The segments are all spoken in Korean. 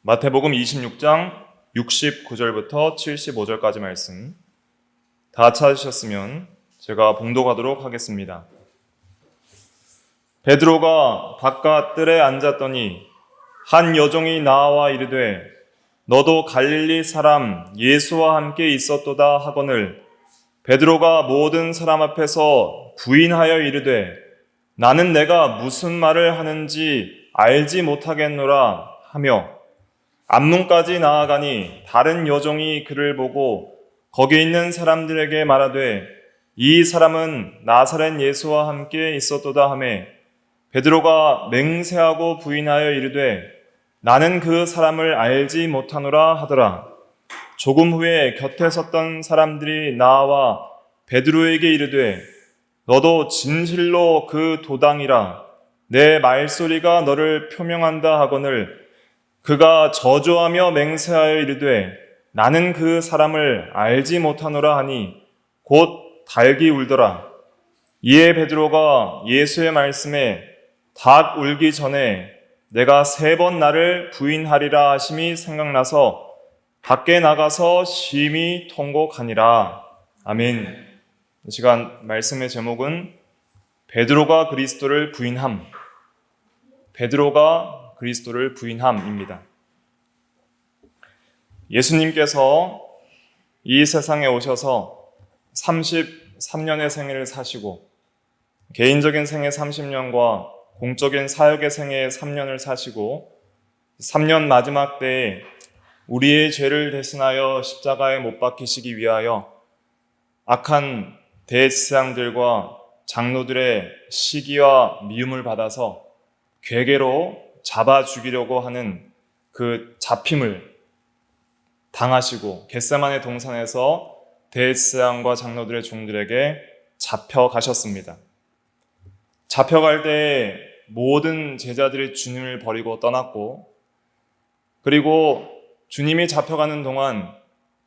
마태복음 26장 69절부터 75절까지 말씀 다 찾으셨으면 제가 봉독하도록 하겠습니다. 베드로가 바깥 뜰에 앉았더니 한 여종이 나와 이르되 너도 갈릴리 사람 예수와 함께 있었도다 하거늘 베드로가 모든 사람 앞에서 부인하여 이르되 나는 내가 무슨 말을 하는지 알지 못하겠노라 하며 앞문까지 나아가니 다른 여종이 그를 보고 거기 있는 사람들에게 말하되 이 사람은 나사렛 예수와 함께 있었도다 하매 베드로가 맹세하고 부인하여 이르되 나는 그 사람을 알지 못하노라 하더라. 조금 후에 곁에 섰던 사람들이 나와 베드로에게 이르되 너도 진실로 그 도당이라 내 말소리가 너를 표명한다 하거늘 그가 저주하며 맹세하여 이르되 나는 그 사람을 알지 못하노라 하니 곧 닭이 울더라. 이에 베드로가 예수의 말씀에 닭 울기 전에 내가 3번 나를 부인하리라 하심이 생각나서 밖에 나가서 심히 통곡하니라. 아멘. 이 시간 말씀의 제목은 베드로가 그리스도를 부인함. 베드로가 그리스도를 부인함입니다. 예수님께서 이 세상에 오셔서 33년의 생애를 사시고 개인적인 생애 30년과 공적인 사역의 생애 3년을 사시고 3년 마지막 때에 우리의 죄를 대신하여 십자가에 못 박히시기 위하여 악한 대제사장들과 장로들의 시기와 미움을 받아서 괴계로 잡아 죽이려고 하는 그 잡힘을 당하시고 겟세마네 동산에서 대제사장과 장로들의 종들에게 잡혀가셨습니다. 잡혀갈 때 모든 제자들이 주님을 버리고 떠났고 그리고 주님이 잡혀가는 동안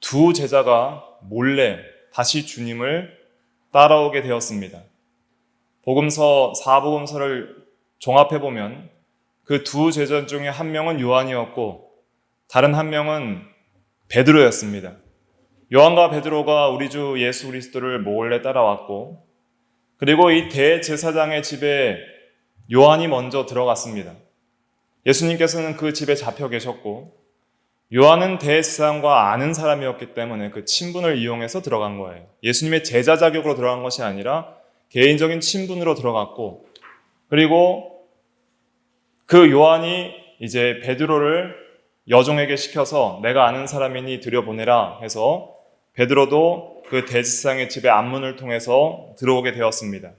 2 제자가 몰래 다시 주님을 따라오게 되었습니다. 복음서 4복음서를 종합해보면 그 2 제자 중에 한 명은 요한이었고 다른 한 명은 베드로였습니다. 요한과 베드로가 우리 주 예수 그리스도를 몰래 따라왔고 그리고 이 대제사장의 집에 요한이 먼저 들어갔습니다. 예수님께서는 그 집에 잡혀 계셨고 요한은 대제사장과 아는 사람이었기 때문에 그 친분을 이용해서 들어간 거예요. 예수님의 제자 자격으로 들어간 것이 아니라 개인적인 친분으로 들어갔고 그리고 그 요한이 이제 베드로를 여종에게 시켜서 내가 아는 사람이니 들여보내라 해서 베드로도 그 대제사장의 집의 앞문을 통해서 들어오게 되었습니다.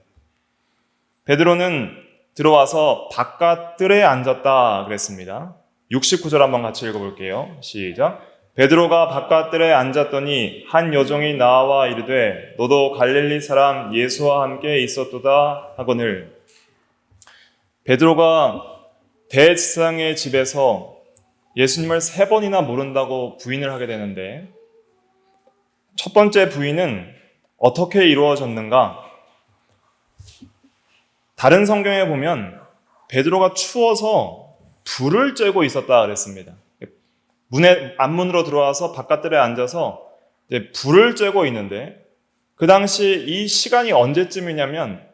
베드로는 들어와서 바깥 뜰에 앉았다 그랬습니다. 69절 한번 같이 읽어볼게요. 시작. 베드로가 바깥 뜰에 앉았더니 한 여종이 나와 이르되 너도 갈릴리 사람 예수와 함께 있었도다 하거늘 베드로가 대제사장의 집에서 예수님을 3번이나 모른다고 부인을 하게 되는데 첫 번째 부인은 어떻게 이루어졌는가? 다른 성경에 보면 베드로가 추워서 불을 쬐고 있었다 그랬습니다. 앞문으로 들어와서 바깥들에 앉아서 이제 불을 쬐고 있는데 그 당시 이 시간이 언제쯤이냐면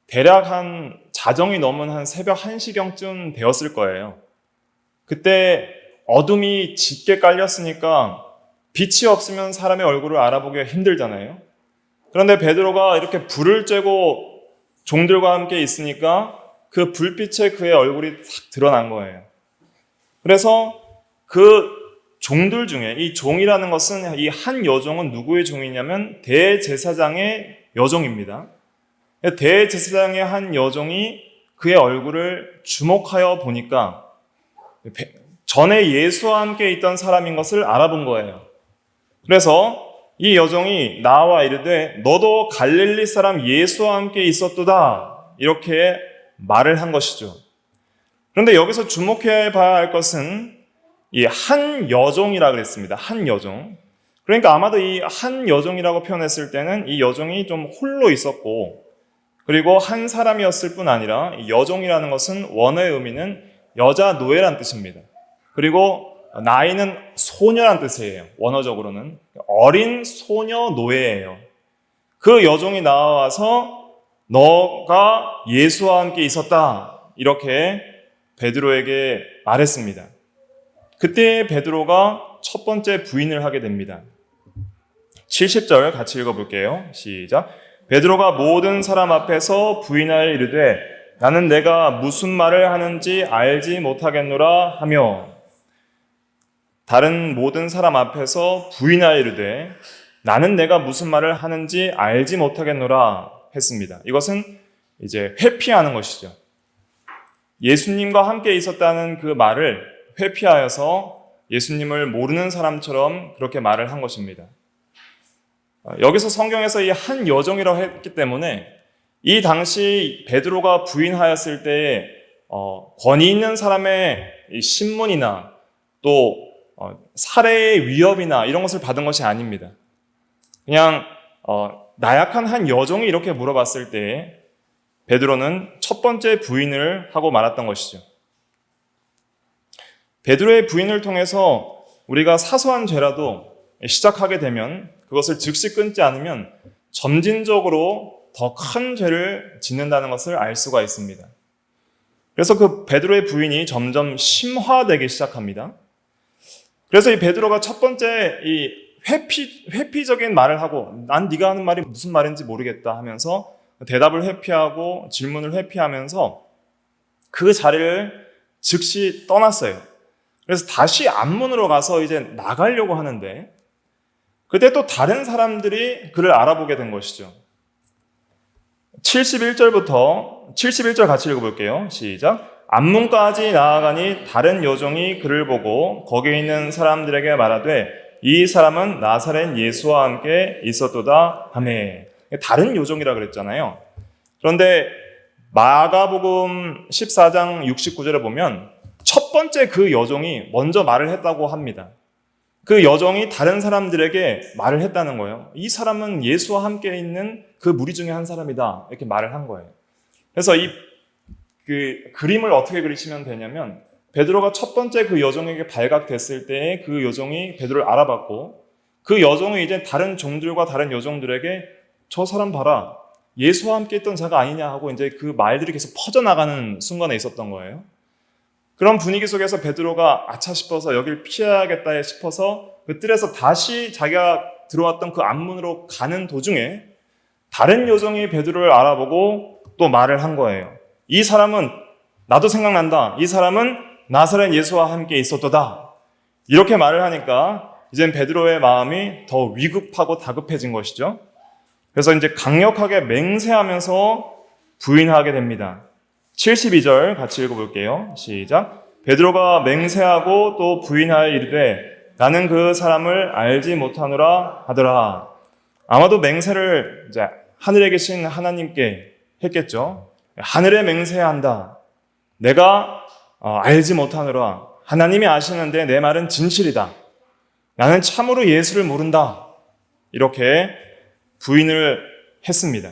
대략 한 자정이 넘은 한 새벽 1시경쯤 되었을 거예요. 그때 어둠이 짙게 깔렸으니까 빛이 없으면 사람의 얼굴을 알아보기가 힘들잖아요. 그런데 베드로가 이렇게 불을 쬐고 종들과 함께 있으니까 그 불빛에 그의 얼굴이 싹 드러난 거예요. 그래서 그 종들 중에 이 종이라는 것은 이 한 여종은 누구의 종이냐면 대제사장의 여종입니다. 대제사장의 한 여종이 그의 얼굴을 주목하여 보니까 전에 예수와 함께 있던 사람인 것을 알아본 거예요. 그래서 이 여종이 나와 이르되 너도 갈릴리 사람 예수와 함께 있었도다 이렇게 말을 한 것이죠. 그런데 여기서 주목해 봐야 할 것은 이 한 여종이라 그랬습니다. 한 여종. 그러니까 아마도 이 한 여종이라고 표현했을 때는 이 여종이 좀 홀로 있었고 그리고 한 사람이었을 뿐 아니라 여종이라는 것은 원어의 의미는 여자 노예란 뜻입니다. 그리고 나이는 소녀란 뜻이에요. 원어적으로는 어린 소녀 노예예요. 그 여종이 나와서 너가 예수와 함께 있었다, 이렇게 베드로에게 말했습니다. 그때 베드로가 첫 번째 부인을 하게 됩니다. 70절 같이 읽어볼게요. 시작. 베드로가 모든 사람 앞에서 부인하여 이르되 나는 내가 무슨 말을 하는지 알지 못하겠노라 하며, 다른 모든 사람 앞에서 부인하여 이르되 나는 내가 무슨 말을 하는지 알지 못하겠노라 했습니다. 이것은 이제 회피하는 것이죠. 예수님과 함께 있었다는 그 말을 회피하여서 예수님을 모르는 사람처럼 그렇게 말을 한 것입니다. 여기서 성경에서 이 한 여종이라고 했기 때문에 이 당시 베드로가 부인하였을 때에 권위 있는 사람의 신문이나 또 살해의 위협이나 이런 것을 받은 것이 아닙니다. 그냥 나약한 한 여종이 이렇게 물어봤을 때에 베드로는 첫 번째 부인을 하고 말았던 것이죠. 베드로의 부인을 통해서 우리가 사소한 죄라도 시작하게 되면 그것을 즉시 끊지 않으면 점진적으로 더 큰 죄를 짓는다는 것을 알 수가 있습니다. 그래서 그 베드로의 부인이 점점 심화되기 시작합니다. 그래서 이 베드로가 첫 번째 이 회피적인 말을 하고 난 네가 하는 말이 무슨 말인지 모르겠다 하면서 대답을 회피하고 질문을 회피하면서 그 자리를 즉시 떠났어요. 그래서 다시 앞문으로 가서 이제 나가려고 하는데 그때 또 다른 사람들이 그를 알아보게 된 것이죠. 71절 같이 읽어볼게요. 시작. 앞문까지 나아가니 다른 여종이 그를 보고 거기에 있는 사람들에게 말하되 이 사람은 나사렛 예수와 함께 있었도다 하매. 다른 여종이라 그랬잖아요. 그런데 마가복음 14장 69절에 보면 첫 번째 그 여종이 먼저 말을 했다고 합니다. 그 여종이 다른 사람들에게 말을 했다는 거예요. 이 사람은 예수와 함께 있는 그 무리 중에 한 사람이다, 이렇게 말을 한 거예요. 그래서 그 그림을 어떻게 그리시면 되냐면 베드로가 첫 번째 그 여종에게 발각됐을 때 그 여종이 베드로를 알아봤고 그 여종이 이제 다른 종들과 다른 여종들에게 저 사람 봐라, 예수와 함께 있던 자가 아니냐 하고 이제 그 말들이 계속 퍼져나가는 순간에 있었던 거예요. 그런 분위기 속에서 베드로가 아차 싶어서 여길 피해야겠다 싶어서 그 뜰에서 다시 자기가 들어왔던 그 앞문으로 가는 도중에 다른 여종이 베드로를 알아보고 또 말을 한 거예요. 이 사람은 나도 생각난다. 이 사람은 나사렛 예수와 함께 있었도다. 이렇게 말을 하니까 이젠 베드로의 마음이 더 위급하고 다급해진 것이죠. 그래서 이제 강력하게 맹세하면서 부인하게 됩니다. 72절 같이 읽어볼게요. 시작. 베드로가 맹세하고 또 부인하여 이르되 나는 그 사람을 알지 못하노라 하더라. 아마도 맹세를 이제 하늘에 계신 하나님께 했겠죠. 하늘에 맹세한다. 내가 알지 못하노라. 하나님이 아시는데 내 말은 진실이다. 나는 참으로 예수를 모른다. 이렇게 부인을 했습니다.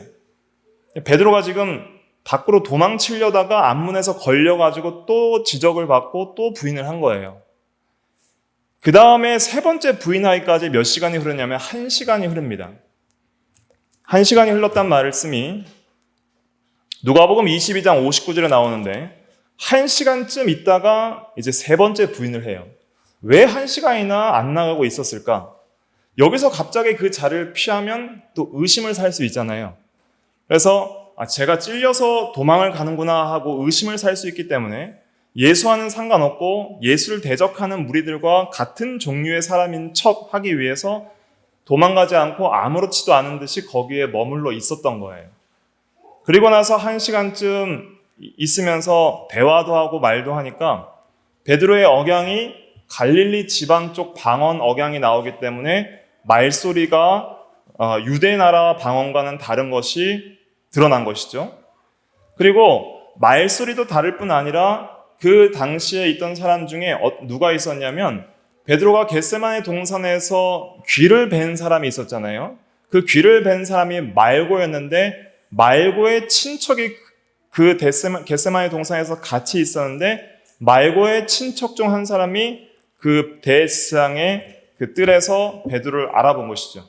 베드로가 지금 밖으로 도망치려다가 앞문에서 걸려가지고 또 지적을 받고 또 부인을 한 거예요. 그 다음에 세 번째 부인하기까지 몇 시간이 흐르냐면 1시간이 흐릅니다. 1시간이 흘렀단 말씀이 누가복음 22장 59절에 나오는데 1시간쯤 있다가 이제 세 번째 부인을 해요. 왜 1시간이나 안 나가고 있었을까? 여기서 갑자기 그 자리를 피하면 또 의심을 살 수 있잖아요. 그래서 제가 찔려서 도망을 가는구나 하고 의심을 살 수 있기 때문에 예수와는 상관없고 예수를 대적하는 무리들과 같은 종류의 사람인 척 하기 위해서 도망가지 않고 아무렇지도 않은 듯이 거기에 머물러 있었던 거예요. 그리고 나서 1시간쯤 있으면서 대화도 하고 말도 하니까 베드로의 억양이 갈릴리 지방 쪽 방언 억양이 나오기 때문에 말소리가 유대 나라 방언과는 다른 것이 드러난 것이죠. 그리고 말소리도 다를 뿐 아니라 그 당시에 있던 사람 중에 누가 있었냐면 베드로가 겟세마네 동산에서 귀를 벤 사람이 있었잖아요. 그 귀를 벤 사람이 말고였는데 말고의 친척이 그 겟세마네 동산에서 같이 있었는데 말고의 친척 중 한 사람이 그 대지상의 그 뜰에서 베드로를 알아본 것이죠.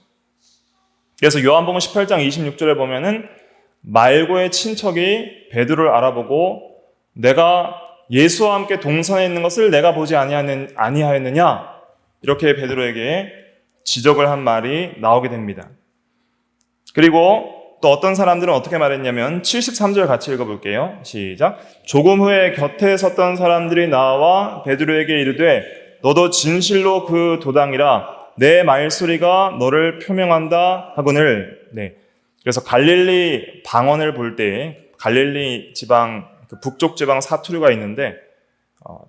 그래서 요한복음 18장 26절에 보면은 말고의 친척이 베드로를 알아보고 내가 예수와 함께 동산에 있는 것을 내가 보지 아니하였느냐 이렇게 베드로에게 지적을 한 말이 나오게 됩니다. 그리고 또 어떤 사람들은 어떻게 말했냐면 73절 같이 읽어볼게요. 시작. 조금 후에 곁에 섰던 사람들이 나와 베드로에게 이르되 너도 진실로 그 도당이라 내 말소리가 너를 표명한다 하거늘. 네. 그래서 갈릴리 방언을 볼 때 갈릴리 지방 그 북쪽 지방 사투리가 있는데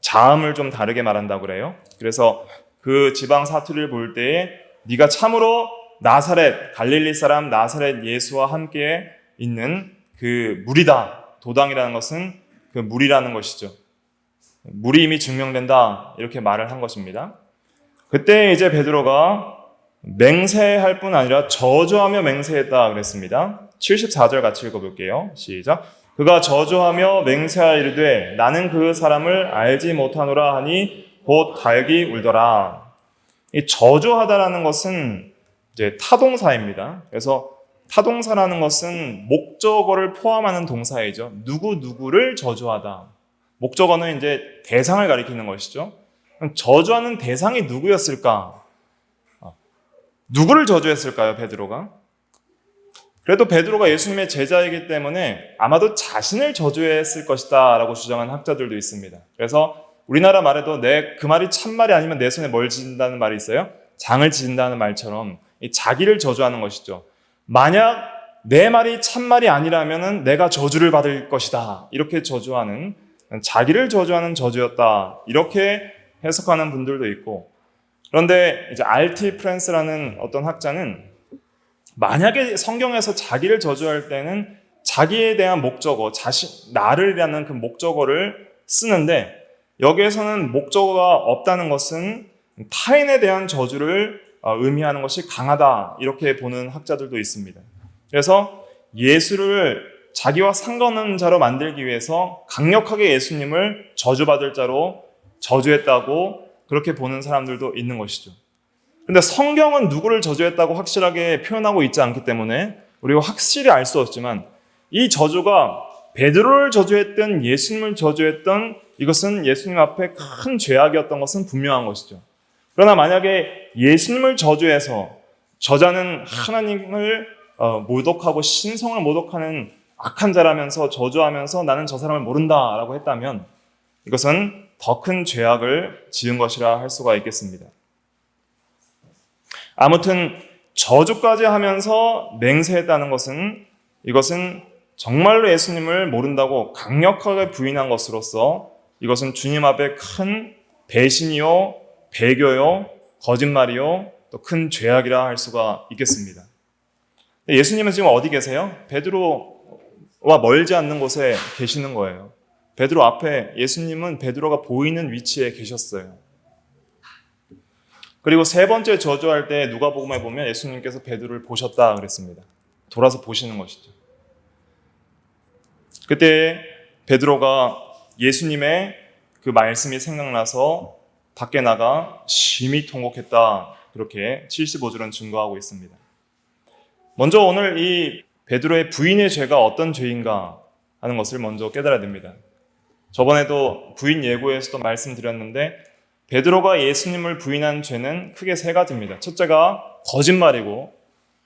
자음을 좀 다르게 말한다고 그래요. 그래서 그 지방 사투리를 볼 때에 네가 참으로 나사렛 갈릴리 사람 나사렛 예수와 함께 있는 그 무리다. 도당이라는 것은 그 무리라는 것이죠. 물이 이미 증명된다 이렇게 말을 한 것입니다. 그때 이제 베드로가 맹세할 뿐 아니라 저주하며 맹세했다 그랬습니다. 74절 같이 읽어볼게요. 시작. 그가 저주하며 맹세하 이르되 나는 그 사람을 알지 못하노라 하니 곧 달기 울더라. 이 저주하다라는 것은 이제 타동사입니다. 그래서 타동사라는 것은 목적어를 포함하는 동사이죠. 누구를 저주하다. 목적어는 이제 대상을 가리키는 것이죠. 저주하는 대상이 누구였을까? 누구를 저주했을까요, 베드로가? 그래도 베드로가 예수님의 제자이기 때문에 아마도 자신을 저주했을 것이다 라고 주장하는 학자들도 있습니다. 그래서 우리나라 말에도 그 말이 참말이 아니면 내 손에 뭘 지진다는 말이 있어요. 장을 지진다는 말처럼 이 자기를 저주하는 것이죠. 만약 내 말이 참말이 아니라면 내가 저주를 받을 것이다. 이렇게 저주하는, 자기를 저주하는 저주였다. 이렇게 해석하는 분들도 있고, 그런데 이제 R.T. 프랜스라는 어떤 학자는 만약에 성경에서 자기를 저주할 때는 자기에 대한 목적어, 나를이라는 그 목적어를 쓰는데 여기에서는 목적어가 없다는 것은 타인에 대한 저주를 의미하는 것이 강하다 이렇게 보는 학자들도 있습니다. 그래서 예수를 자기와 상관없는 자로 만들기 위해서 강력하게 예수님을 저주받을 자로 저주했다고 그렇게 보는 사람들도 있는 것이죠. 근데 성경은 누구를 저주했다고 확실하게 표현하고 있지 않기 때문에 우리가 확실히 알 수 없지만 이 저주가 베드로를 저주했던 예수님을 저주했던 이것은 예수님 앞에 큰 죄악이었던 것은 분명한 것이죠. 그러나 만약에 예수님을 저주해서 저자는 하나님을 모독하고 신성을 모독하는 악한 자라면서 저주하면서 나는 저 사람을 모른다라고 했다면 이것은 더 큰 죄악을 지은 것이라 할 수가 있겠습니다. 아무튼 저주까지 하면서 맹세했다는 것은 이것은 정말로 예수님을 모른다고 강력하게 부인한 것으로서 이것은 주님 앞에 큰 배신이요, 배교요, 거짓말이요, 또 큰 죄악이라 할 수가 있겠습니다. 예수님은 지금 어디 계세요? 베드로와 멀지 않는 곳에 계시는 거예요. 베드로 앞에 예수님은 베드로가 보이는 위치에 계셨어요. 그리고 세 번째 저주할 때 누가복음에 보면 예수님께서 베드로를 보셨다 그랬습니다. 돌아서 보시는 것이죠. 그때 베드로가 예수님의 그 말씀이 생각나서 밖에 나가 심히 통곡했다. 그렇게 75절은 증거하고 있습니다. 먼저 오늘 이 베드로의 부인의 죄가 어떤 죄인가 하는 것을 먼저 깨달아야 됩니다. 저번에도 부인 예고에서도 말씀드렸는데 베드로가 예수님을 부인한 죄는 크게 세 가지입니다. 첫째가 거짓말이고,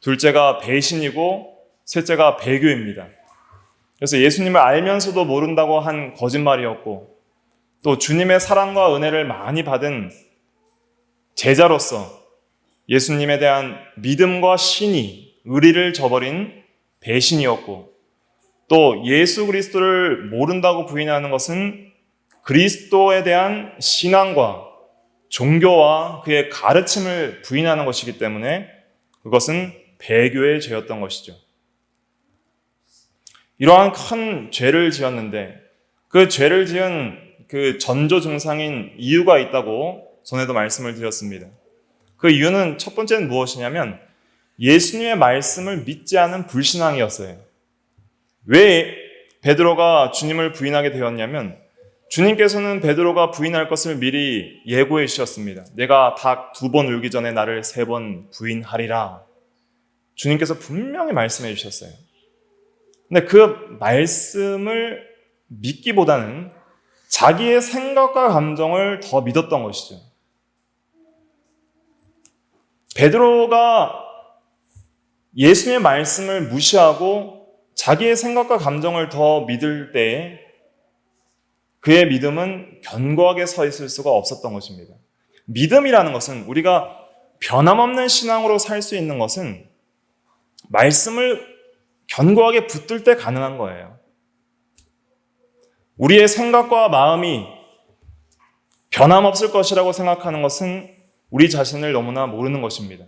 둘째가 배신이고, 셋째가 배교입니다. 그래서 예수님을 알면서도 모른다고 한 거짓말이었고, 또 주님의 사랑과 은혜를 많이 받은 제자로서 예수님에 대한 믿음과 신의, 의리를 저버린 배신이었고, 또 예수 그리스도를 모른다고 부인하는 것은 그리스도에 대한 신앙과 종교와 그의 가르침을 부인하는 것이기 때문에 그것은 배교의 죄였던 것이죠. 이러한 큰 죄를 지었는데 그 죄를 지은 그 전조 증상인 이유가 있다고 전에도 말씀을 드렸습니다. 그 이유는 첫 번째는 무엇이냐면 예수님의 말씀을 믿지 않은 불신앙이었어요. 왜 베드로가 주님을 부인하게 되었냐면 주님께서는 베드로가 부인할 것을 미리 예고해 주셨습니다. 내가 닭 2번 울기 전에 나를 3번 부인하리라. 주님께서 분명히 말씀해 주셨어요. 근데 그 말씀을 믿기보다는 자기의 생각과 감정을 더 믿었던 것이죠. 베드로가 예수님의 말씀을 무시하고 자기의 생각과 감정을 더 믿을 때에 그의 믿음은 견고하게 서 있을 수가 없었던 것입니다. 믿음이라는 것은, 우리가 변함없는 신앙으로 살 수 있는 것은 말씀을 견고하게 붙들 때 가능한 거예요. 우리의 생각과 마음이 변함없을 것이라고 생각하는 것은 우리 자신을 너무나 모르는 것입니다.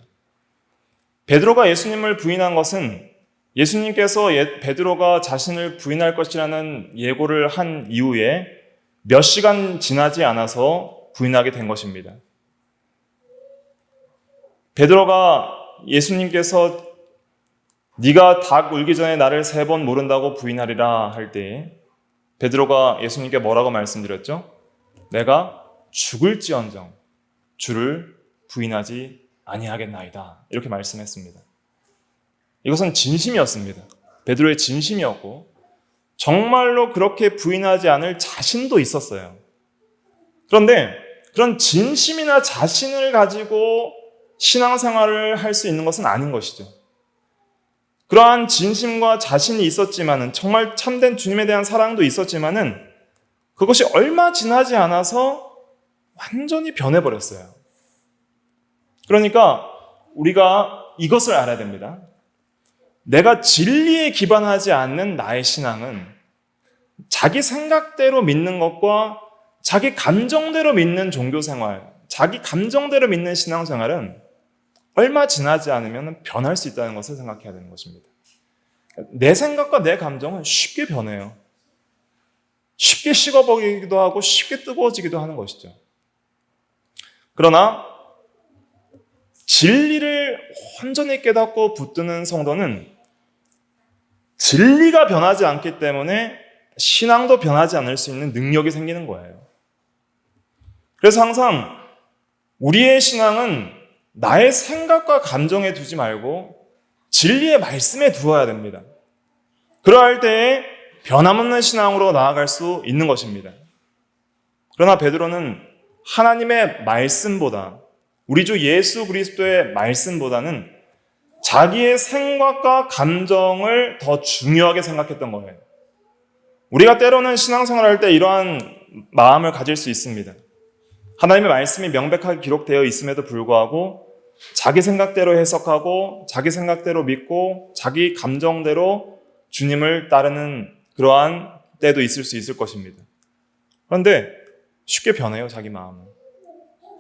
베드로가 예수님을 부인한 것은 예수님께서 베드로가 자신을 부인할 것이라는 예고를 한 이후에 몇 시간 지나지 않아서 부인하게 된 것입니다. 베드로가 예수님께서 네가 닭 울기 전에 나를 3번 모른다고 부인하리라 할 때 베드로가 예수님께 뭐라고 말씀드렸죠? 내가 죽을지언정 주를 부인하지 아니하겠나이다. 이렇게 말씀했습니다. 이것은 진심이었습니다. 베드로의 진심이었고 정말로 그렇게 부인하지 않을 자신도 있었어요. 그런데 그런 진심이나 자신을 가지고 신앙생활을 할 수 있는 것은 아닌 것이죠. 그러한 진심과 자신이 있었지만은, 정말 참된 주님에 대한 사랑도 있었지만은 그것이 얼마 지나지 않아서 완전히 변해버렸어요. 그러니까 우리가 이것을 알아야 됩니다. 내가 진리에 기반하지 않는 나의 신앙은 자기 생각대로 믿는 것과 자기 감정대로 믿는 종교생활, 자기 감정대로 믿는 신앙생활은 얼마 지나지 않으면 변할 수 있다는 것을 생각해야 되는 것입니다. 내 생각과 내 감정은 쉽게 변해요. 쉽게 식어버리기도 하고 쉽게 뜨거워지기도 하는 것이죠. 그러나 진리를 온전히 깨닫고 붙드는 성도는 진리가 변하지 않기 때문에 신앙도 변하지 않을 수 있는 능력이 생기는 거예요. 그래서 항상 우리의 신앙은 나의 생각과 감정에 두지 말고 진리의 말씀에 두어야 됩니다. 그러할 때에 변함없는 신앙으로 나아갈 수 있는 것입니다. 그러나 베드로는 하나님의 말씀보다, 우리 주 예수 그리스도의 말씀보다는 자기의 생각과 감정을 더 중요하게 생각했던 거예요. 우리가 때로는 신앙생활을 할 때 이러한 마음을 가질 수 있습니다. 하나님의 말씀이 명백하게 기록되어 있음에도 불구하고 자기 생각대로 해석하고 자기 생각대로 믿고 자기 감정대로 주님을 따르는 그러한 때도 있을 수 있을 것입니다. 그런데 쉽게 변해요, 자기 마음은.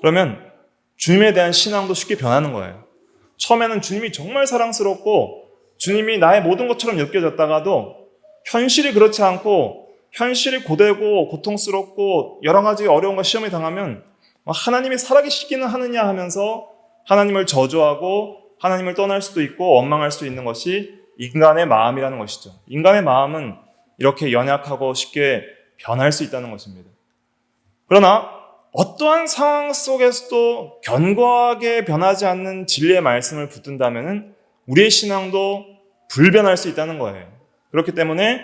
그러면 주님에 대한 신앙도 쉽게 변하는 거예요. 처음에는 주님이 정말 사랑스럽고 주님이 나의 모든 것처럼 느껴졌다가도 현실이 그렇지 않고 현실이 고되고 고통스럽고 여러 가지 어려움과 시험에 당하면 하나님이 살아계시기는 하느냐 하면서 하나님을 저주하고 하나님을 떠날 수도 있고 원망할 수도 있는 것이 인간의 마음이라는 것이죠. 인간의 마음은 이렇게 연약하고 쉽게 변할 수 있다는 것입니다. 그러나 어떠한 상황 속에서도 견고하게 변하지 않는 진리의 말씀을 붙든다면 우리의 신앙도 불변할 수 있다는 거예요. 그렇기 때문에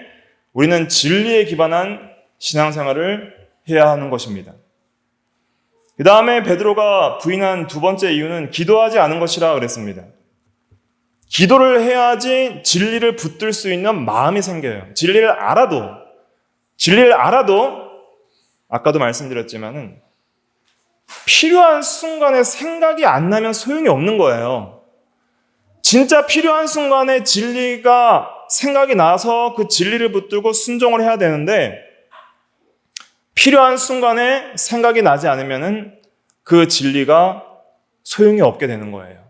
우리는 진리에 기반한 신앙생활을 해야 하는 것입니다. 그 다음에 베드로가 부인한 두 번째 이유는 기도하지 않은 것이라 그랬습니다. 기도를 해야지 진리를 붙들 수 있는 마음이 생겨요. 진리를 알아도 아까도 말씀드렸지만은 필요한 순간에 생각이 안 나면 소용이 없는 거예요. 진짜 필요한 순간에 진리가 생각이 나서 그 진리를 붙들고 순종을 해야 되는데 필요한 순간에 생각이 나지 않으면 그 진리가 소용이 없게 되는 거예요.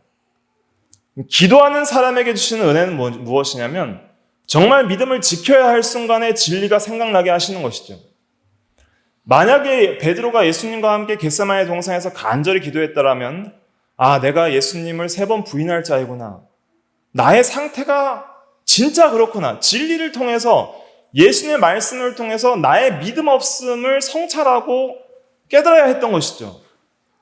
기도하는 사람에게 주시는 은혜는 무엇이냐면 정말 믿음을 지켜야 할 순간에 진리가 생각나게 하시는 것이죠. 만약에 베드로가 예수님과 함께 겟세마네 동산에서 간절히 기도했더라면 내가 예수님을 3번 부인할 자이구나. 나의 상태가 진짜 그렇구나. 진리를 통해서 예수님의 말씀을 통해서 나의 믿음 없음을 성찰하고 깨달아야 했던 것이죠.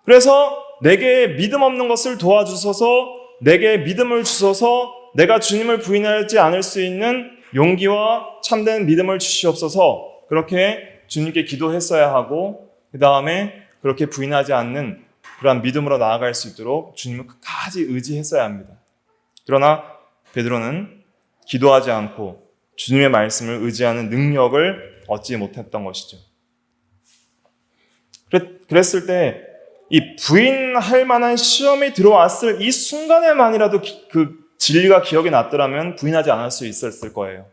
그래서 내게 믿음 없는 것을 도와주셔서, 내게 믿음을 주셔서 내가 주님을 부인하지 않을 수 있는 용기와 참된 믿음을 주시옵소서, 그렇게 주님께 기도했어야 하고, 그 다음에 그렇게 부인하지 않는 그러한 믿음으로 나아갈 수 있도록 주님을 끝까지 의지했어야 합니다. 그러나 베드로는 기도하지 않고 주님의 말씀을 의지하는 능력을 얻지 못했던 것이죠. 그랬을 때 이 부인할 만한 시험이 들어왔을 이 순간에만이라도 그 진리가 기억이 났더라면 부인하지 않을 수 있었을 거예요.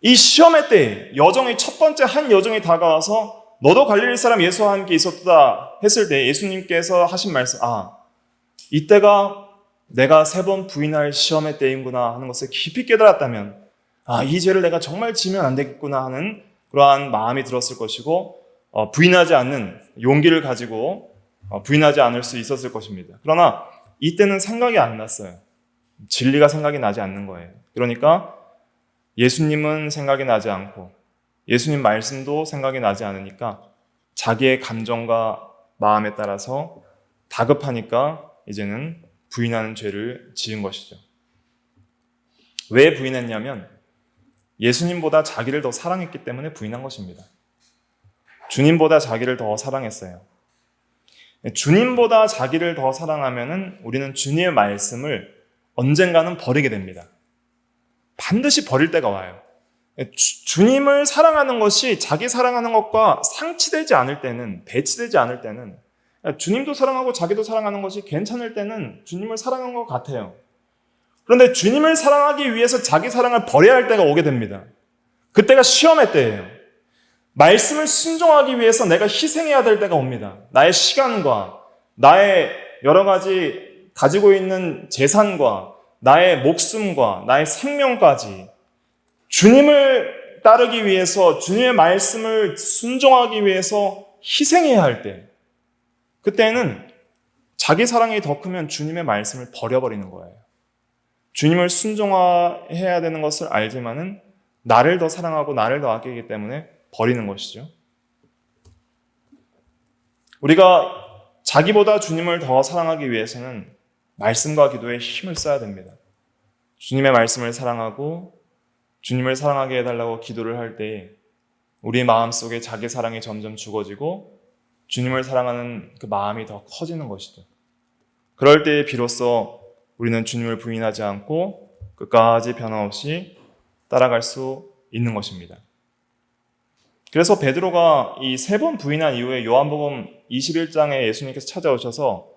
이 시험의 때 여정이 첫 번째 한 여정이 다가와서 너도 갈릴리 사람 예수와 함께 있었다 했을 때 예수님께서 하신 말씀, 이때가 내가 3번 부인할 시험의 때인구나 하는 것을 깊이 깨달았다면, 이 죄를 내가 정말 지면 안 되겠구나 하는 그러한 마음이 들었을 것이고, 부인하지 않는 용기를 가지고 부인하지 않을 수 있었을 것입니다. 그러나 이때는 생각이 안 났어요. 진리가 생각이 나지 않는 거예요. 그러니까 예수님은 생각이 나지 않고 예수님 말씀도 생각이 나지 않으니까 자기의 감정과 마음에 따라서 다급하니까 이제는 부인하는 죄를 지은 것이죠. 왜 부인했냐면 예수님보다 자기를 더 사랑했기 때문에 부인한 것입니다. 주님보다 자기를 더 사랑했어요. 주님보다 자기를 더 사랑하면은 우리는 주님의 말씀을 언젠가는 버리게 됩니다. 반드시 버릴 때가 와요. 주님을 사랑하는 것이 자기 사랑하는 것과 상치되지 않을 때는, 배치되지 않을 때는, 주님도 사랑하고 자기도 사랑하는 것이 괜찮을 때는 주님을 사랑한 것 같아요. 그런데 주님을 사랑하기 위해서 자기 사랑을 버려야 할 때가 오게 됩니다. 그때가 시험의 때예요. 말씀을 순종하기 위해서 내가 희생해야 될 때가 옵니다. 나의 시간과 나의 여러 가지 가지고 있는 재산과 나의 목숨과 나의 생명까지 주님을 따르기 위해서, 주님의 말씀을 순종하기 위해서 희생해야 할 때, 그때는 자기 사랑이 더 크면 주님의 말씀을 버려버리는 거예요. 주님을 순종해야 되는 것을 알지만은 나를 더 사랑하고 나를 더 아끼기 때문에 버리는 것이죠. 우리가 자기보다 주님을 더 사랑하기 위해서는 말씀과 기도에 힘을 써야 됩니다. 주님의 말씀을 사랑하고 주님을 사랑하게 해달라고 기도를 할 때 우리 마음속에 자기 사랑이 점점 죽어지고 주님을 사랑하는 그 마음이 더 커지는 것이죠. 그럴 때 비로소 우리는 주님을 부인하지 않고 끝까지 변함없이 따라갈 수 있는 것입니다. 그래서 베드로가 이 3번 부인한 이후에 요한복음 21장에 예수님께서 찾아오셔서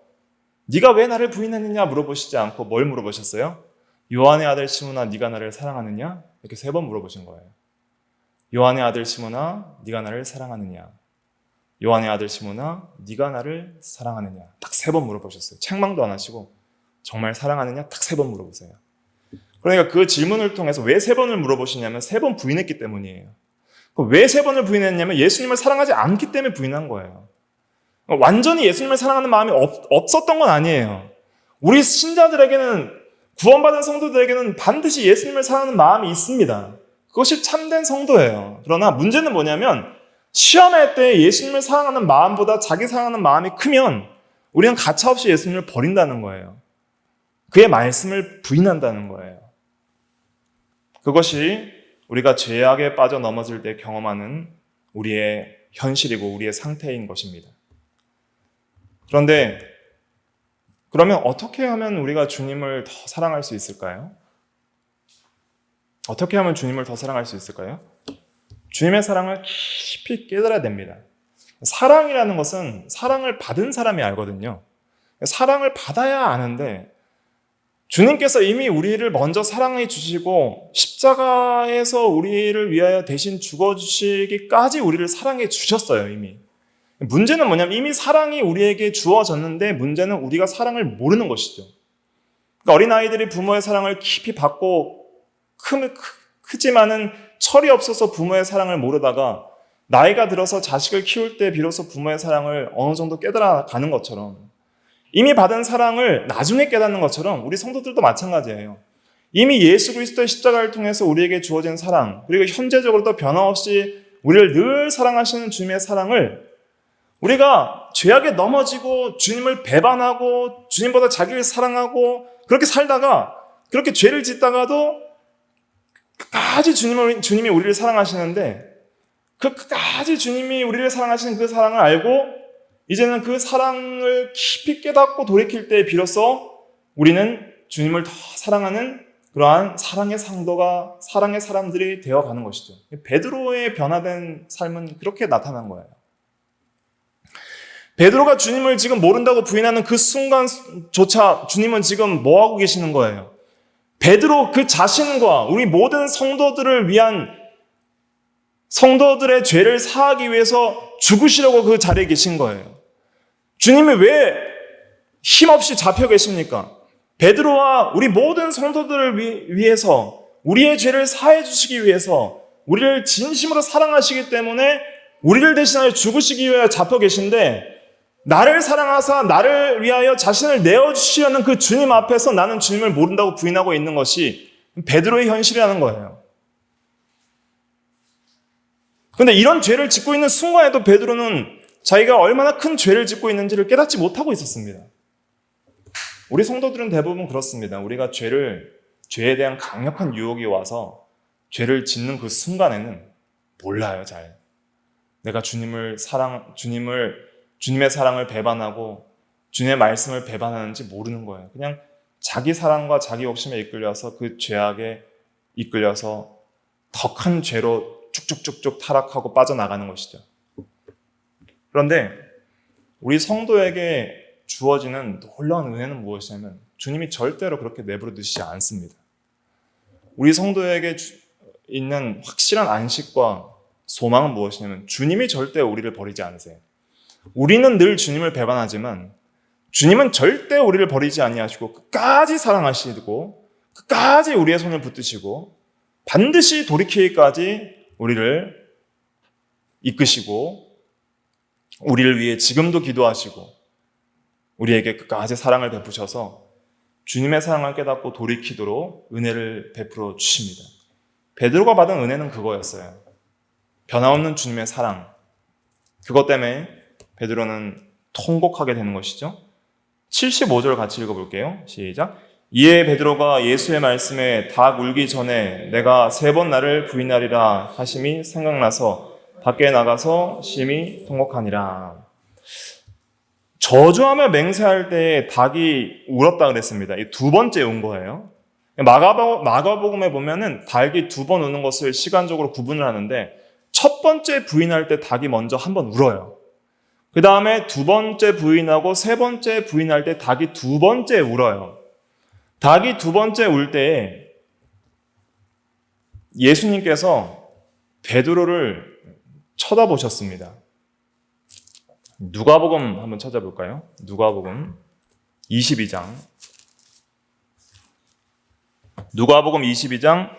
네가 왜 나를 부인했느냐 물어보시지 않고 뭘 물어보셨어요? 요한의 아들 시몬아, 네가 나를 사랑하느냐? 이렇게 3번 물어보신 거예요. 요한의 아들 시몬아, 네가 나를 사랑하느냐? 요한의 아들 시몬아, 네가 나를 사랑하느냐? 딱 3번 물어보셨어요. 책망도 안 하시고 정말 사랑하느냐? 딱 3번 물어보세요. 그러니까 그 질문을 통해서 왜 3번을 물어보시냐면 3번 부인했기 때문이에요. 왜 3번을 부인했냐면 예수님을 사랑하지 않기 때문에 부인한 거예요. 완전히 예수님을 사랑하는 마음이 없었던 건 아니에요. 우리 신자들에게는, 구원받은 성도들에게는 반드시 예수님을 사랑하는 마음이 있습니다. 그것이 참된 성도예요. 그러나 문제는 뭐냐면 시험할 때 예수님을 사랑하는 마음보다 자기 사랑하는 마음이 크면 우리는 가차없이 예수님을 버린다는 거예요. 그의 말씀을 부인한다는 거예요. 그것이 우리가 죄악에 빠져 넘어질 때 경험하는 우리의 현실이고 우리의 상태인 것입니다. 그런데 그러면 어떻게 하면 우리가 주님을 더 사랑할 수 있을까요? 어떻게 하면 주님을 더 사랑할 수 있을까요? 주님의 사랑을 깊이 깨달아야 됩니다. 사랑이라는 것은 사랑을 받은 사람이 알거든요. 사랑을 받아야 아는데 주님께서 이미 우리를 먼저 사랑해 주시고 십자가에서 우리를 위하여 대신 죽어주시기까지 우리를 사랑해 주셨어요, 이미. 문제는 뭐냐면 이미 사랑이 우리에게 주어졌는데 문제는 우리가 사랑을 모르는 것이죠. 그러니까 어린아이들이 부모의 사랑을 깊이 받고 크지만은 철이 없어서 부모의 사랑을 모르다가 나이가 들어서 자식을 키울 때 비로소 부모의 사랑을 어느 정도 깨달아가는 것처럼 이미 받은 사랑을 나중에 깨닫는 것처럼 우리 성도들도 마찬가지예요. 이미 예수 그리스도의 십자가를 통해서 우리에게 주어진 사랑, 그리고 현재적으로도 변함없이 우리를 늘 사랑하시는 주님의 사랑을 우리가 죄악에 넘어지고 주님을 배반하고 주님보다 자기를 사랑하고 그렇게 살다가 그렇게 죄를 짓다가도 끝까지 주님이 우리를 사랑하시는데 그 끝까지 주님이 우리를 사랑하시는 그 사랑을 알고 이제는 그 사랑을 깊이 깨닫고 돌이킬 때 비로소 우리는 주님을 더 사랑하는 그러한 사랑의 상도가 사랑의 사람들이 되어가는 것이죠. 베드로의 변화된 삶은 그렇게 나타난 거예요. 베드로가 주님을 지금 모른다고 부인하는 그 순간조차 주님은 지금 뭐하고 계시는 거예요? 베드로 그 자신과 우리 모든 성도들을 위한 성도들의 죄를 사하기 위해서 죽으시려고 그 자리에 계신 거예요. 주님이 왜 힘없이 잡혀 계십니까? 베드로와 우리 모든 성도들을 위해서 우리의 죄를 사해 주시기 위해서 우리를 진심으로 사랑하시기 때문에 우리를 대신하여 죽으시기 위해 잡혀 계신데 나를 사랑하사 나를 위하여 자신을 내어주시려는 그 주님 앞에서 나는 주님을 모른다고 부인하고 있는 것이 베드로의 현실이라는 거예요. 그런데 이런 죄를 짓고 있는 순간에도 베드로는 자기가 얼마나 큰 죄를 짓고 있는지를 깨닫지 못하고 있었습니다. 우리 성도들은 대부분 그렇습니다. 우리가 죄에 대한 강력한 유혹이 와서 죄를 짓는 그 순간에는 몰라요, 잘. 내가 주님의 사랑을 배반하고 주님의 말씀을 배반하는지 모르는 거예요. 그냥 자기 사랑과 자기 욕심에 이끌려서 그 죄악에 이끌려서 더 큰 죄로 쭉쭉쭉쭉 타락하고 빠져나가는 것이죠. 그런데 우리 성도에게 주어지는 놀라운 은혜는 무엇이냐면 주님이 절대로 그렇게 내버려 두시지 않습니다. 우리 성도에게 있는 확실한 안식과 소망은 무엇이냐면 주님이 절대 우리를 버리지 않으세요. 우리는 늘 주님을 배반하지만 주님은 절대 우리를 버리지 아니하시고 끝까지 사랑하시고 끝까지 우리의 손을 붙드시고 반드시 돌이키기까지 우리를 이끄시고 우리를 위해 지금도 기도하시고 우리에게 끝까지 사랑을 베푸셔서 주님의 사랑을 깨닫고 돌이키도록 은혜를 베풀어 주십니다. 베드로가 받은 은혜는 그거였어요. 변함없는 주님의 사랑. 그것 때문에 베드로는 통곡하게 되는 것이죠. 75절 같이 읽어볼게요. 시작. 이에 베드로가 예수의 말씀에 닭 울기 전에 내가 3번 나를 부인하리라 하심이 생각나서 밖에 나가서 심히 통곡하니라. 저주하며 맹세할 때 닭이 울었다 그랬습니다. 이 두 번째 운 거예요. 마가복음에 보면은 닭이 2번 우는 것을 시간적으로 구분을 하는데 첫 번째 부인할 때 닭이 먼저 한 번 울어요. 그 다음에 2번째 부인하고 3번째 부인할 때 닭이 2번째 울어요. 닭이 2번째 울 때에 예수님께서 베드로를 쳐다보셨습니다. 누가복음 한번 찾아볼까요? 누가복음 22장. 누가복음 22장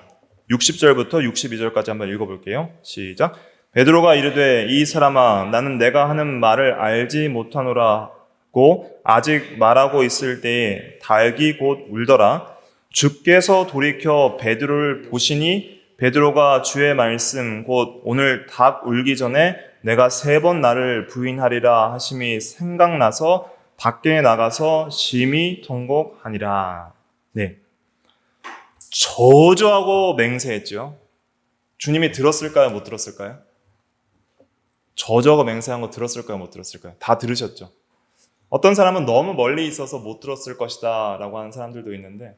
60절부터 62절까지 한번 읽어볼게요. 시작. 베드로가 이르되 이 사람아 나는 내가 하는 말을 알지 못하노라고 아직 말하고 있을 때에 닭이 곧 울더라. 주께서 돌이켜 베드로를 보시니 베드로가 주의 말씀 곧 오늘 닭 울기 전에 내가 3번 나를 부인하리라 하심이 생각나서 밖에 나가서 심히 통곡하니라. 네. 저주하고 맹세했죠. 주님이 들었을까요? 못 들었을까요? 저주하고 맹세한 거 들었을까요? 못 들었을까요? 다 들으셨죠. 어떤 사람은 너무 멀리 있어서 못 들었을 것이다 라고 하는 사람들도 있는데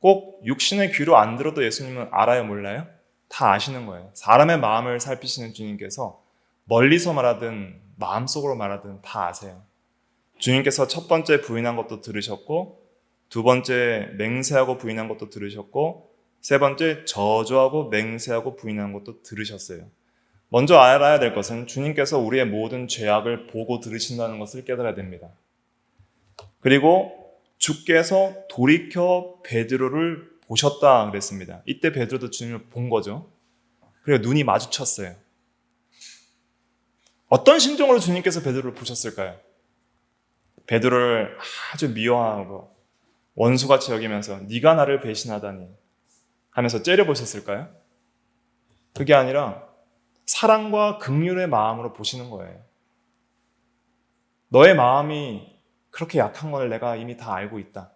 꼭 육신의 귀로 안 들어도 예수님은 알아요, 몰라요? 다 아시는 거예요. 사람의 마음을 살피시는 주님께서 멀리서 말하든 마음속으로 말하든 다 아세요. 주님께서 첫 번째 부인한 것도 들으셨고 2번째 맹세하고 부인한 것도 들으셨고 3번째 저주하고 맹세하고 부인한 것도 들으셨어요. 먼저 알아야 될 것은 주님께서 우리의 모든 죄악을 보고 들으신다는 것을 깨달아야 됩니다. 그리고 주께서 돌이켜 베드로를 보셨다 그랬습니다. 이때 베드로도 주님을 본 거죠. 그리고 눈이 마주쳤어요. 어떤 심정으로 주님께서 베드로를 보셨을까요? 베드로를 아주 미워하고 원수같이 여기면서 네가 나를 배신하다니 하면서 째려보셨을까요? 그게 아니라 사랑과 긍휼의 마음으로 보시는 거예요. 너의 마음이 그렇게 약한 걸 내가 이미 다 알고 있다.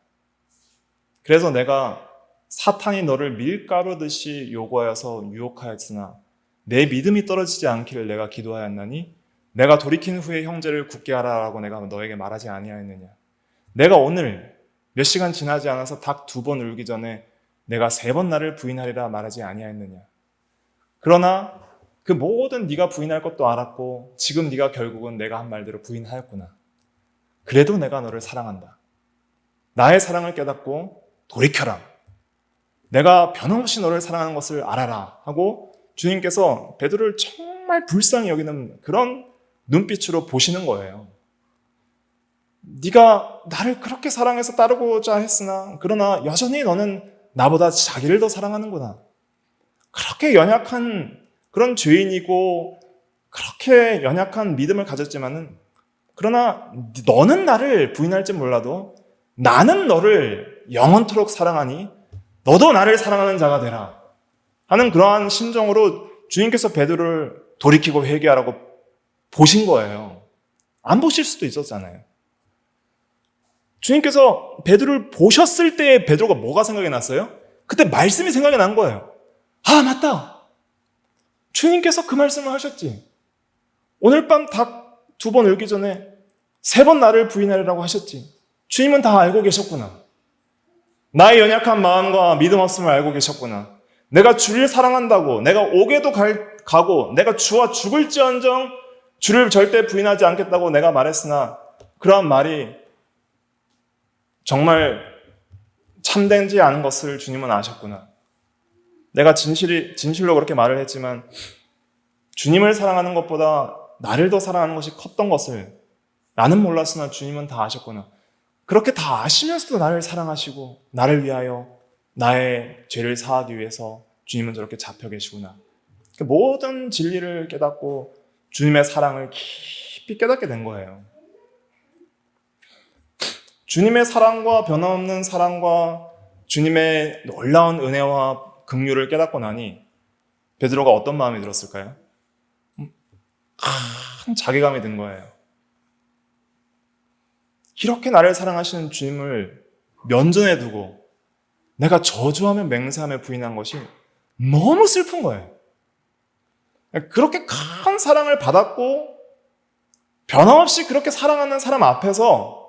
그래서 내가 사탄이 너를 밀가루듯이 요구하여서 유혹하였으나 내 믿음이 떨어지지 않기를 내가 기도하였나니 내가 돌이킨 후에 형제를 굳게 하라라고 내가 너에게 말하지 아니하였느냐. 내가 오늘 몇 시간 지나지 않아서 닭 2번 울기 전에 내가 3번 나를 부인하리라 말하지 아니하였느냐. 그러나 그 모든 네가 부인할 것도 알았고 지금 네가 결국은 내가 한 말대로 부인하였구나. 그래도 내가 너를 사랑한다. 나의 사랑을 깨닫고 돌이켜라. 내가 변함없이 너를 사랑하는 것을 알아라 하고 주님께서 베드로를 정말 불쌍히 여기는 그런 눈빛으로 보시는 거예요. 네가 나를 그렇게 사랑해서 따르고자 했으나 그러나 여전히 너는 나보다 자기를 더 사랑하는구나. 그렇게 연약한 그런 죄인이고 그렇게 연약한 믿음을 가졌지만은 그러나 너는 나를 부인할지 몰라도 나는 너를 영원토록 사랑하니 너도 나를 사랑하는 자가 되라 하는 그러한 심정으로 주님께서 베드로를 돌이키고 회개하라고 보신 거예요. 안 보실 수도 있었잖아요. 주님께서 베드로를 보셨을 때 베드로가 뭐가 생각이 났어요? 그때 말씀이 생각이 난 거예요. 아, 맞다. 주님께서 그 말씀을 하셨지. 오늘 밤 닭 2번 울기 전에 3번 나를 부인하리라고 하셨지. 주님은 다 알고 계셨구나. 나의 연약한 마음과 믿음 없음을 알고 계셨구나. 내가 주를 사랑한다고, 내가 옥에도 가고, 내가 주와 죽을지언정 주를 절대 부인하지 않겠다고 내가 말했으나 그러한 말이 정말 참되지 않은 것을 주님은 아셨구나. 내가 진실로 그렇게 말을 했지만 주님을 사랑하는 것보다 나를 더 사랑하는 것이 컸던 것을 나는 몰랐으나 주님은 다 아셨구나. 그렇게 다 아시면서도 나를 사랑하시고 나를 위하여 나의 죄를 사하기 위해서 주님은 저렇게 잡혀 계시구나. 모든 진리를 깨닫고 주님의 사랑을 깊이 깨닫게 된 거예요. 주님의 사랑과 변함없는 사랑과 주님의 놀라운 은혜와 긍휼을 깨닫고 나니 베드로가 어떤 마음이 들었을까요? 큰 자괴감이 든 거예요. 이렇게 나를 사랑하시는 주님을 면전에 두고 내가 저주하며 맹세하며 부인한 것이 너무 슬픈 거예요. 그렇게 큰 사랑을 받았고 변함없이 그렇게 사랑하는 사람 앞에서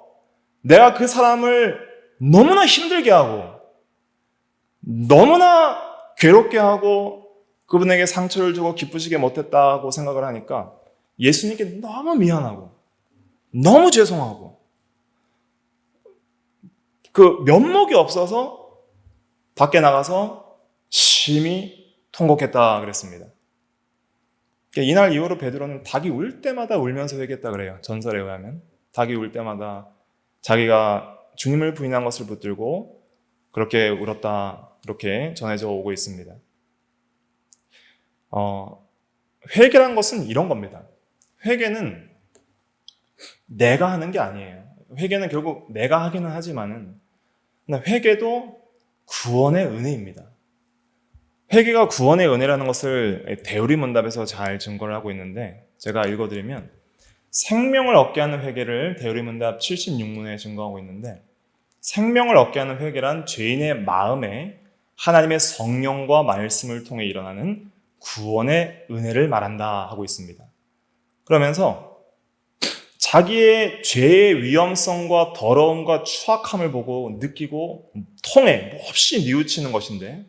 내가 그 사람을 너무나 힘들게 하고 너무나 괴롭게 하고 그분에게 상처를 주고 기쁘시게 못했다고 생각을 하니까 예수님께 너무 미안하고 너무 죄송하고 그 면목이 없어서 밖에 나가서 심히 통곡했다 그랬습니다. 이날 이후로 베드로는 닭이 울 때마다 울면서 회개했다 그래요. 전설에 의하면 닭이 울 때마다 자기가 주님을 부인한 것을 붙들고 그렇게 울었다 그렇게 전해져 오고 있습니다. 회개란 것은 이런 겁니다. 회개는 내가 하는 게 아니에요. 회개는 결국 내가 하기는 하지만은 회개도 구원의 은혜입니다. 회개가 구원의 은혜라는 것을 대우리문답에서 잘 증거를 하고 있는데 제가 읽어드리면 생명을 얻게 하는 회개를 대우리문답 76문에 증거하고 있는데 생명을 얻게 하는 회개란 죄인의 마음에 하나님의 성령과 말씀을 통해 일어나는 구원의 은혜를 말한다 하고 있습니다. 그러면서 자기의 죄의 위험성과 더러움과 추악함을 보고 느끼고 통해 몹시 뉘우치는 것인데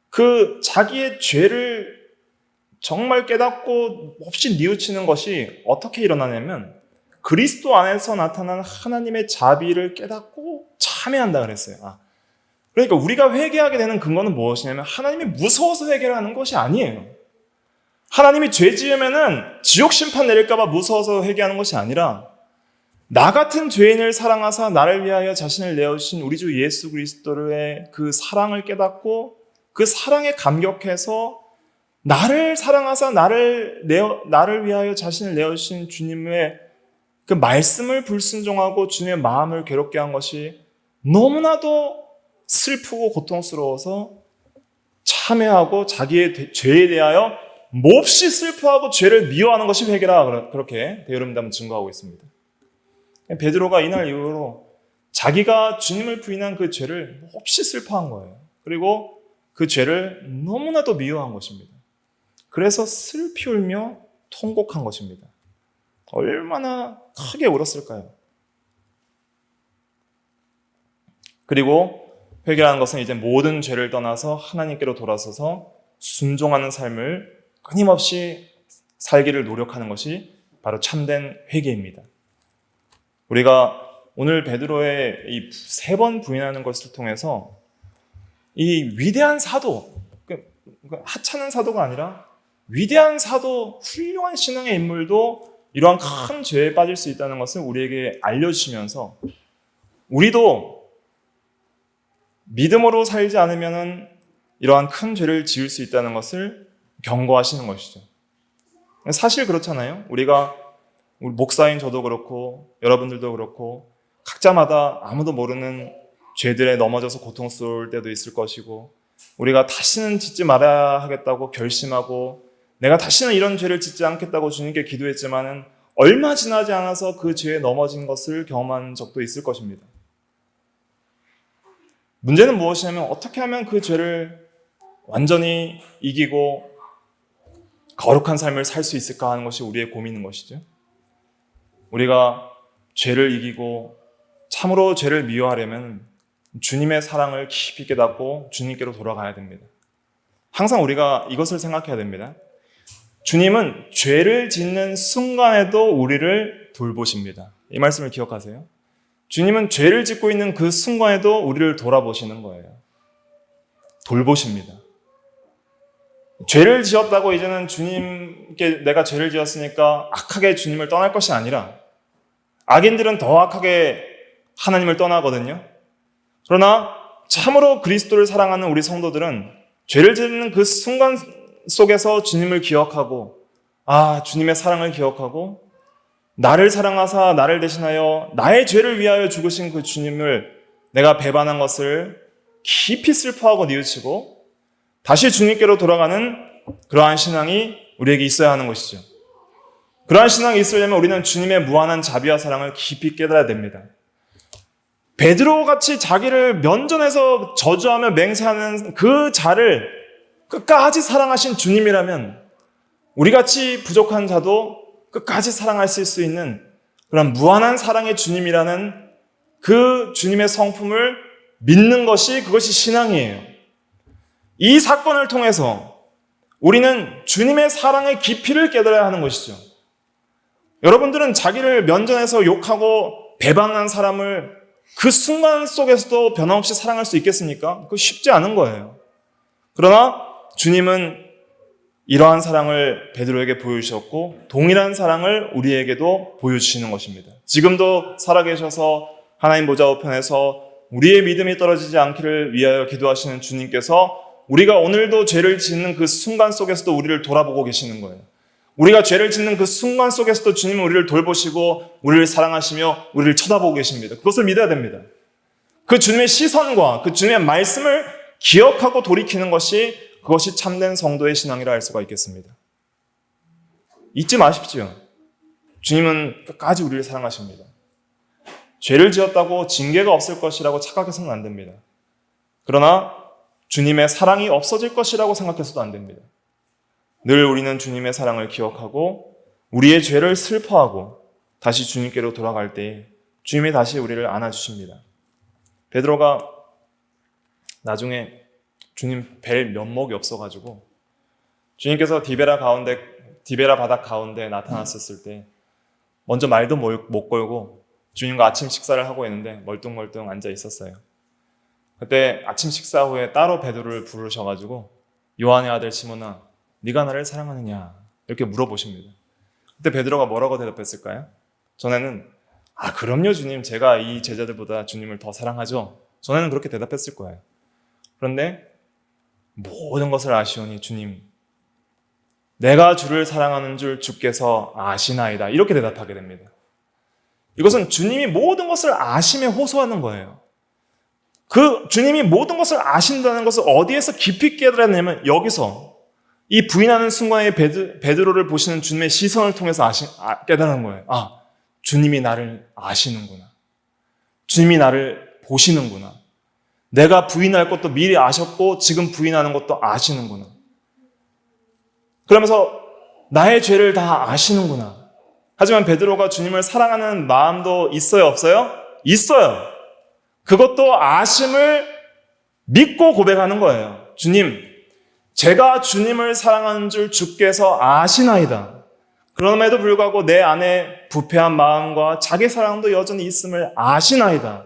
그 자기의 죄를 정말 깨닫고 몹시 뉘우치는 것이 어떻게 일어나냐면 그리스도 안에서 나타난 하나님의 자비를 깨닫고 참회한다 그랬어요. 그러니까 우리가 회개하게 되는 근거는 무엇이냐면 하나님이 무서워서 회개를 하는 것이 아니에요. 하나님이 죄 지으면은 지옥 심판 내릴까 봐 무서워서 회개하는 것이 아니라 나 같은 죄인을 사랑하사 나를 위하여 자신을 내어주신 우리 주 예수 그리스도의 그 사랑을 깨닫고 그 사랑에 감격해서 나를 사랑하사 나를 위하여 자신을 내어주신 주님의 그 말씀을 불순종하고 주님의 마음을 괴롭게 한 것이 너무나도 슬프고 고통스러워서 참회하고 자기의 죄에 대하여 몹시 슬퍼하고 죄를 미워하는 것이 회개라, 그렇게 대여름담은 증거하고 있습니다. 베드로가 이날 이후로 자기가 주님을 부인한 그 죄를 몹시 슬퍼한 거예요. 그리고 그 죄를 너무나도 미워한 것입니다. 그래서 슬피 울며 통곡한 것입니다. 얼마나 크게 울었을까요? 그리고 회개하는 것은 이제 모든 죄를 떠나서 하나님께로 돌아서서 순종하는 삶을 끊임없이 살기를 노력하는 것이 바로 참된 회개입니다. 우리가 오늘 베드로의 이 3번 부인하는 것을 통해서 이 위대한 사도, 하찮은 사도가 아니라 위대한 사도, 훌륭한 신앙의 인물도 이러한 큰 죄에 빠질 수 있다는 것을 우리에게 알려주시면서 우리도 믿음으로 살지 않으면 이러한 큰 죄를 지을 수 있다는 것을 경고하시는 것이죠. 사실 그렇잖아요. 우리 목사인 저도 그렇고 여러분들도 그렇고 각자마다 아무도 모르는 죄들에 넘어져서 고통스러울 때도 있을 것이고 우리가 다시는 짓지 말아야 하겠다고 결심하고 내가 다시는 이런 죄를 짓지 않겠다고 주님께 기도했지만은 얼마 지나지 않아서 그 죄에 넘어진 것을 경험한 적도 있을 것입니다. 문제는 무엇이냐면 어떻게 하면 그 죄를 완전히 이기고 거룩한 삶을 살 수 있을까 하는 것이 우리의 고민인 것이죠. 우리가 죄를 이기고 참으로 죄를 미워하려면 주님의 사랑을 깊이 깨닫고 주님께로 돌아가야 됩니다. 항상 우리가 이것을 생각해야 됩니다. 주님은 죄를 짓는 순간에도 우리를 돌보십니다. 이 말씀을 기억하세요. 주님은 죄를 짓고 있는 그 순간에도 우리를 돌아보시는 거예요. 돌보십니다. 죄를 지었다고 이제는 주님께 내가 죄를 지었으니까 악하게 주님을 떠날 것이 아니라 악인들은 더 악하게 하나님을 떠나거든요. 그러나 참으로 그리스도를 사랑하는 우리 성도들은 죄를 짓는 그 순간 속에서 주님을 기억하고 주님의 사랑을 기억하고 나를 사랑하사 나를 대신하여 나의 죄를 위하여 죽으신 그 주님을 내가 배반한 것을 깊이 슬퍼하고 뉘우치고 다시 주님께로 돌아가는 그러한 신앙이 우리에게 있어야 하는 것이죠. 그러한 신앙이 있으려면 우리는 주님의 무한한 자비와 사랑을 깊이 깨달아야 됩니다. 베드로같이 자기를 면전에서 저주하며 맹세하는 그 자를 끝까지 사랑하신 주님이라면 우리같이 부족한 자도 끝까지 사랑하실 수 있는 그런 무한한 사랑의 주님이라는 그 주님의 성품을 믿는 것이 그것이 신앙이에요. 이 사건을 통해서 우리는 주님의 사랑의 깊이를 깨달아야 하는 것이죠. 여러분들은 자기를 면전에서 욕하고 배반한 사람을 그 순간 속에서도 변함없이 사랑할 수 있겠습니까? 그거 쉽지 않은 거예요. 그러나 주님은 이러한 사랑을 베드로에게 보여주셨고 동일한 사랑을 우리에게도 보여주시는 것입니다. 지금도 살아계셔서 하나님 보좌 우편에서 우리의 믿음이 떨어지지 않기를 위하여 기도하시는 주님께서 우리가 오늘도 죄를 짓는 그 순간 속에서도 우리를 돌아보고 계시는 거예요. 우리가 죄를 짓는 그 순간 속에서도 주님은 우리를 돌보시고 우리를 사랑하시며 우리를 쳐다보고 계십니다. 그것을 믿어야 됩니다. 그 주님의 시선과 그 주님의 말씀을 기억하고 돌이키는 것이 그것이 참된 성도의 신앙이라 할 수가 있겠습니다. 잊지 마십시오. 주님은 끝까지 우리를 사랑하십니다. 죄를 지었다고 징계가 없을 것이라고 착각해서는 안 됩니다. 그러나 주님의 사랑이 없어질 것이라고 생각해서도 안 됩니다. 늘 우리는 주님의 사랑을 기억하고 우리의 죄를 슬퍼하고 다시 주님께로 돌아갈 때 주님이 다시 우리를 안아주십니다. 베드로가 나중에 주님 뵐 면목이 없어가지고 주님께서 디베라 바닥 가운데 나타났었을 때 먼저 말도 못 걸고 주님과 아침 식사를 하고 있는데 멀뚱멀뚱 앉아 있었어요. 그때 아침 식사 후에 따로 베드로를 부르셔가지고 요한의 아들 시몬아 네가 나를 사랑하느냐 이렇게 물어보십니다. 그때 베드로가 뭐라고 대답했을까요? 전에는 그럼요 주님, 제가 이 제자들보다 주님을 더 사랑하죠. 전에는 그렇게 대답했을 거예요. 그런데 모든 것을 아시오니 주님, 내가 주를 사랑하는 줄 주께서 아시나이다 이렇게 대답하게 됩니다. 이것은 주님이 모든 것을 아심에 호소하는 거예요. 그 주님이 모든 것을 아신다는 것을 어디에서 깊이 깨달았냐면 여기서 이 부인하는 순간에 베드로를 보시는 주님의 시선을 통해서 깨달은 거예요. 아, 주님이 나를 아시는구나. 주님이 나를 보시는구나. 내가 부인할 것도 미리 아셨고 지금 부인하는 것도 아시는구나. 그러면서 나의 죄를 다 아시는구나. 하지만 베드로가 주님을 사랑하는 마음도 있어요, 없어요? 있어요. 그것도 아심을 믿고 고백하는 거예요. 주님, 제가 주님을 사랑하는 줄 주께서 아시나이다. 그럼에도 불구하고 내 안에 부패한 마음과 자기 사랑도 여전히 있음을 아시나이다.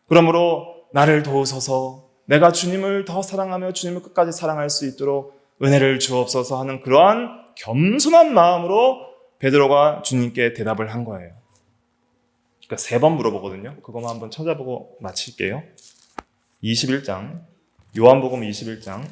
그러므로 나를 도우소서, 내가 주님을 더 사랑하며 주님을 끝까지 사랑할 수 있도록 은혜를 주옵소서 하는 그러한 겸손한 마음으로 베드로가 주님께 대답을 한 거예요. 그러니까 3번 물어보거든요. 그거만 한번 찾아보고 마칠게요. 21장, 요한복음 21장,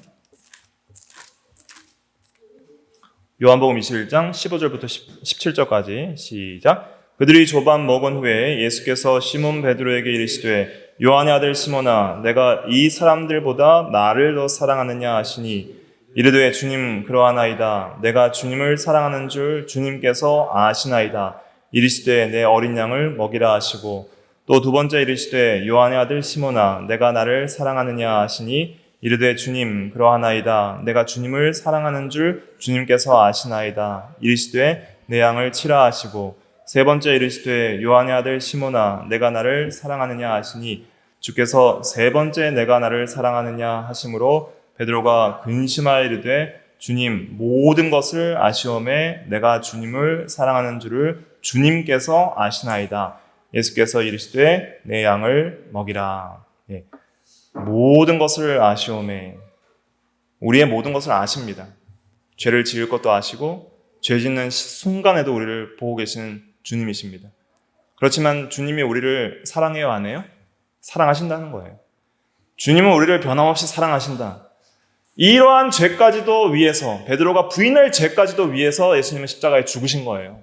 요한복음 21장 15절부터 17절까지 시작. 그들이 조반 먹은 후에 예수께서 시몬 베드로에게 이르시되 요한의 아들 시몬아, 내가 이 사람들보다 나를 더 사랑하느냐 하시니 이르되 주님 그러하나이다. 내가 주님을 사랑하는 줄 주님께서 아시나이다. 이르시되 내 어린 양을 먹이라 하시고 또 2번째 이르시되 요한의 아들 시몬아, 내가 나를 사랑하느냐 하시니 이르되 주님 그러하나이다. 내가 주님을 사랑하는 줄 주님께서 아시나이다. 이르시되 내 양을 치라 하시고 3번째 이르시되 요한의 아들 시몬아, 내가 나를 사랑하느냐 하시니 주께서 3번째 내가 나를 사랑하느냐 하심으로 베드로가 근심하여 이르되 주님, 모든 것을 아시오매 내가 주님을 사랑하는 줄을 주님께서 아시나이다. 예수께서 이르시되 내 양을 먹이라. 예. 모든 것을 아시오매, 우리의 모든 것을 아십니다. 죄를 지을 것도 아시고 죄 짓는 순간에도 우리를 보고 계시는 주님이십니다. 그렇지만 주님이 우리를 사랑해요, 안 해요? 사랑하신다는 거예요. 주님은 우리를 변함없이 사랑하신다. 이러한 죄까지도 위해서, 베드로가 부인할 죄까지도 위해서 예수님은 십자가에 죽으신 거예요.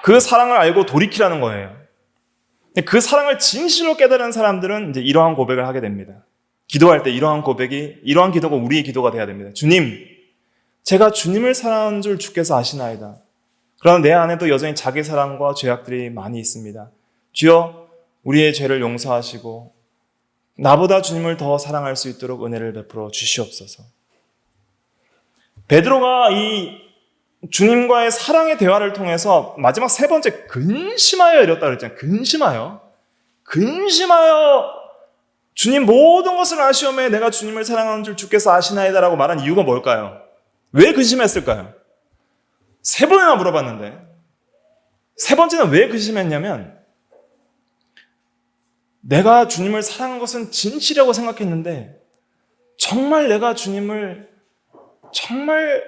그 사랑을 알고 돌이키라는 거예요. 그 사랑을 진실로 깨달은 사람들은 이제 이러한 고백을 하게 됩니다. 기도할 때 이러한 기도가 우리의 기도가 돼야 됩니다. 주님, 제가 주님을 사랑하는 줄 주께서 아시나이다. 그러나 내 안에도 여전히 자기 사랑과 죄악들이 많이 있습니다. 주여, 우리의 죄를 용서하시고 나보다 주님을 더 사랑할 수 있도록 은혜를 베풀어 주시옵소서. 베드로가 이 주님과의 사랑의 대화를 통해서 마지막 3번째 근심하여 이랬다 그랬잖아요. 근심하여 주님 모든 것을 아시오매 내가 주님을 사랑하는 줄 주께서 아시나이다라고 말한 이유가 뭘까요? 왜 근심했을까요? 3번이나 물어봤는데 3번째는 왜 근심했냐면 내가 주님을 사랑한 것은 진실이라고 생각했는데 정말 내가 주님을 정말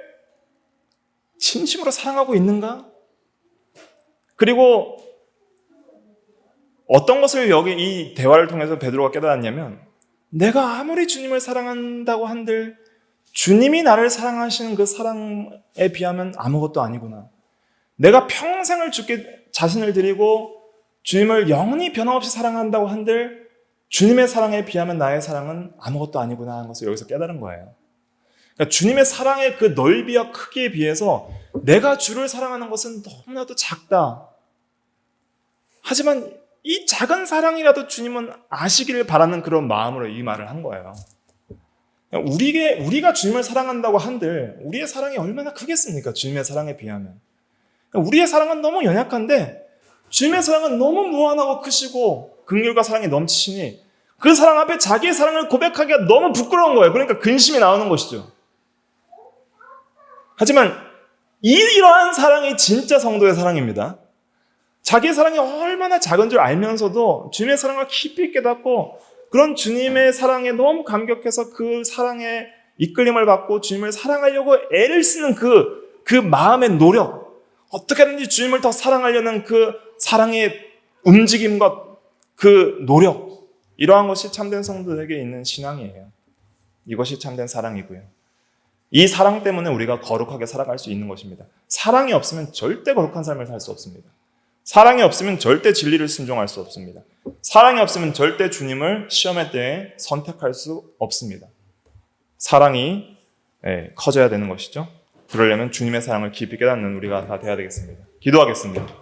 진심으로 사랑하고 있는가? 그리고 어떤 것을 여기 이 대화를 통해서 베드로가 깨달았냐면 내가 아무리 주님을 사랑한다고 한들 주님이 나를 사랑하시는 그 사랑에 비하면 아무것도 아니구나. 내가 평생을 주께 자신을 드리고 주님을 영원히 변함없이 사랑한다고 한들 주님의 사랑에 비하면 나의 사랑은 아무것도 아니구나 하는 것을 여기서 깨달은 거예요. 그러니까 주님의 사랑의 그 넓이와 크기에 비해서 내가 주를 사랑하는 것은 너무나도 작다. 하지만 이 작은 사랑이라도 주님은 아시기를 바라는 그런 마음으로 이 말을 한 거예요. 우리가 주님을 사랑한다고 한들 우리의 사랑이 얼마나 크겠습니까? 주님의 사랑에 비하면. 우리의 사랑은 너무 연약한데 주님의 사랑은 너무 무한하고 크시고 긍휼과 사랑이 넘치시니 그 사랑 앞에 자기의 사랑을 고백하기가 너무 부끄러운 거예요. 그러니까 근심이 나오는 것이죠. 하지만 이러한 사랑이 진짜 성도의 사랑입니다. 자기의 사랑이 얼마나 작은 줄 알면서도 주님의 사랑을 깊이 깨닫고 그런 주님의 사랑에 너무 감격해서 그 사랑에 이끌림을 받고 주님을 사랑하려고 애를 쓰는 그 마음의 노력, 어떻게든지 주님을 더 사랑하려는 그 사랑의 움직임과 그 노력, 이러한 것이 참된 성도에게 있는 신앙이에요. 이것이 참된 사랑이고요. 이 사랑 때문에 우리가 거룩하게 살아갈 수 있는 것입니다. 사랑이 없으면 절대 거룩한 삶을 살 수 없습니다. 사랑이 없으면 절대 진리를 순종할 수 없습니다. 사랑이 없으면 절대 주님을 시험의 때에 선택할 수 없습니다. 사랑이 커져야 되는 것이죠. 그러려면 주님의 사랑을 깊이 깨닫는 우리가 다 돼야 되겠습니다. 기도하겠습니다.